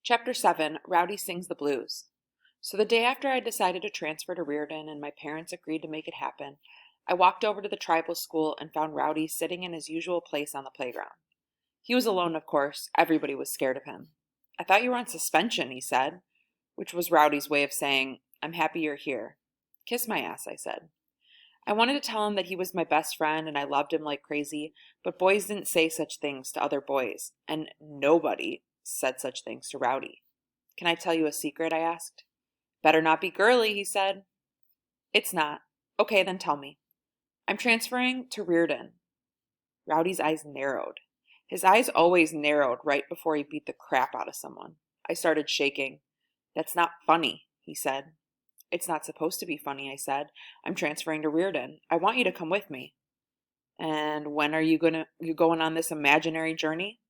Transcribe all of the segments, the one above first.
Chapter 7, Rowdy Sings the Blues. So the day after I decided to transfer to Reardon and my parents agreed to make it happen, I walked over to the tribal school and found Rowdy sitting in his usual place on the playground. He was alone, of course. Everybody was scared of him. "I thought you were on suspension," he said, which was Rowdy's way of saying, "I'm happy you're here." "Kiss my ass," I said. I wanted to tell him that he was my best friend and I loved him like crazy, but boys didn't say such things to other boys, and nobody said such things to Rowdy. "Can I tell you a secret?" I asked. "Better not be girly," he said. "It's not." "Okay, then tell me." "I'm transferring to Reardon." Rowdy's eyes narrowed. His eyes always narrowed right before he beat the crap out of someone. I started shaking. "That's not funny," he said. "It's not supposed to be funny," I said. "I'm transferring to Reardon. I want you to come with me." "And when are you going on this imaginary journey?"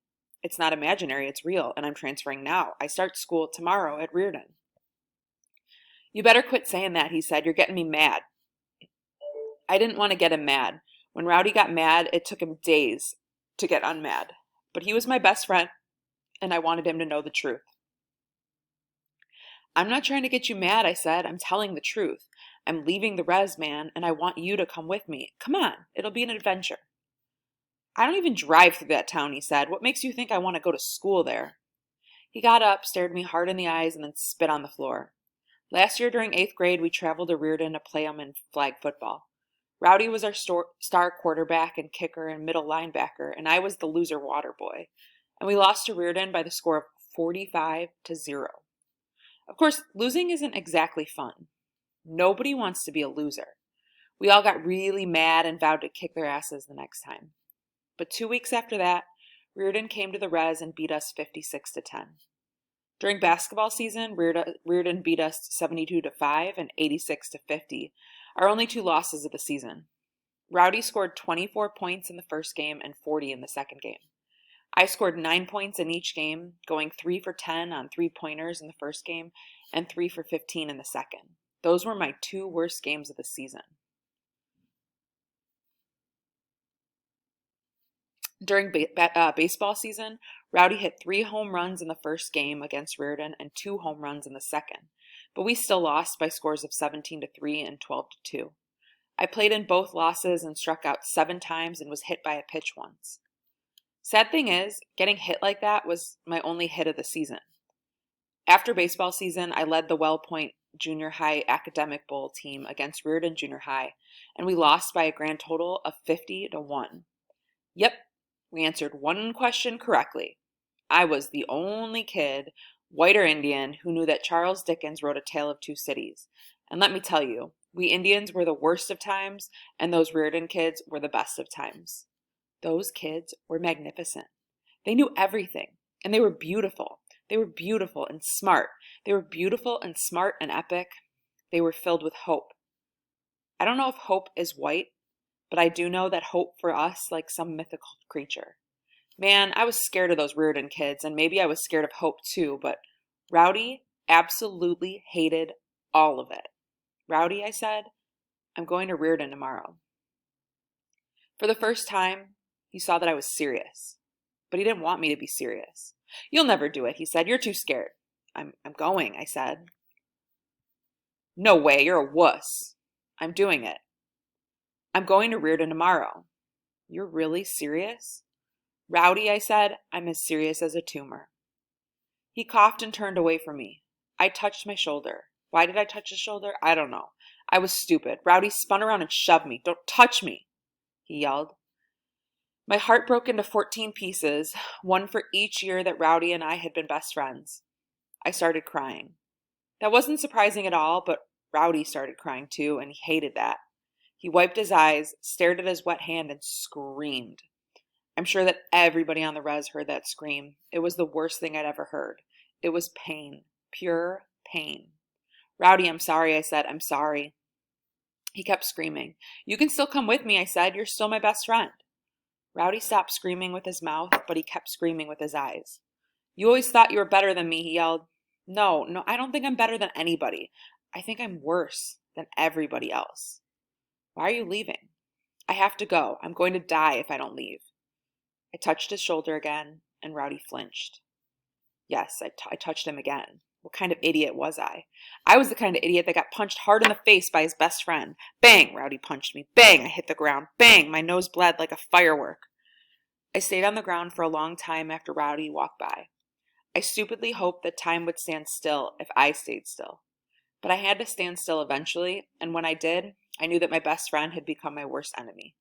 "It's not imaginary, it's real, and I'm transferring now. I start school tomorrow at Reardon." "You better quit saying that," he said. "You're getting me mad." I didn't want to get him mad. When Rowdy got mad, it took him days to get unmad. But he was my best friend, and I wanted him to know the truth. "I'm not trying to get you mad," I said. "I'm telling the truth. I'm leaving the res, man, and I want you to come with me. Come on, it'll be an adventure." "I don't even drive through that town," he said. "What makes you think I want to go to school there?" He got up, stared me hard in the eyes, and then spit on the floor. "Last year during 8th grade, we traveled to Reardon to play in flag football. Rowdy was our star quarterback and kicker and middle linebacker, and I was the loser water boy. And we lost to Reardon by the score of 45-0. Of course, losing isn't exactly fun. Nobody wants to be a loser. We all got really mad and vowed to kick their asses the next time. But 2 weeks after that, Reardon came to the res and beat us 56-10. During basketball season, Reardon beat us 72-5 and 86-50, our only two losses of the season. Rowdy scored 24 points in the first game and 40 in the second game. I scored 9 points in each game, going 3 for 10 on 3-pointers in the first game and 3 for 15 in the second. Those were my two worst games of the season. During baseball season, Rowdy hit 3 home runs in the first game against Reardon and 2 home runs in the second, but we still lost by scores of 17-3 and 12-2. I played in both losses and struck out 7 times and was hit by a pitch once. Sad thing is, getting hit like that was my only hit of the season. After baseball season, I led the Well Point Junior High Academic Bowl team against Reardon Junior High, and we lost by a grand total of 50-1. Yep, we answered one question correctly. I was the only kid, white or Indian, who knew that Charles Dickens wrote A Tale of Two Cities. And let me tell you, we Indians were the worst of times, and those Reardon kids were the best of times. Those kids were magnificent. They knew everything, and they were beautiful. They were beautiful and smart. They were beautiful and smart and epic. They were filled with hope. I don't know if hope is white, but I do know that hope for us like some mythical creature. Man, I was scared of those Reardon kids, and maybe I was scared of hope too, but Rowdy absolutely hated all of it. "Rowdy," I said, "I'm going to Reardon tomorrow." For the first time, he saw that I was serious, but he didn't want me to be serious. "You'll never do it," he said. "You're too scared." I'm going," I said. "No way, you're a wuss." "I'm doing it." "I'm going to Reardon tomorrow." "You're really serious?" "Rowdy," I said, "I'm as serious as a tumor." He coughed and turned away from me. I touched my shoulder. Why did I touch his shoulder? I don't know. I was stupid. Rowdy spun around and shoved me. "Don't touch me," he yelled. My heart broke into 14 pieces, one for each year that Rowdy and I had been best friends. I started crying. That wasn't surprising at all, but Rowdy started crying too, and he hated that. He wiped his eyes, stared at his wet hand, and screamed. I'm sure that everybody on the res heard that scream. It was the worst thing I'd ever heard. It was pain, pure pain. "Rowdy, I'm sorry," I said. "I'm sorry." He kept screaming. "You can still come with me," I said. "You're still my best friend." Rowdy stopped screaming with his mouth, but he kept screaming with his eyes. "You always thought you were better than me," he yelled. No, I don't think I'm better than anybody. I think I'm worse than everybody else." "Why are you leaving?" "I have to go. I'm going to die if I don't leave." I touched his shoulder again, and Rowdy flinched. Yes, I touched him again. What kind of idiot was I? I was the kind of idiot that got punched hard in the face by his best friend. Bang! Rowdy punched me. Bang! I hit the ground. Bang! My nose bled like a firework. I stayed on the ground for a long time after Rowdy walked by. I stupidly hoped that time would stand still if I stayed still. But I had to stand still eventually, and when I did, I knew that my best friend had become my worst enemy.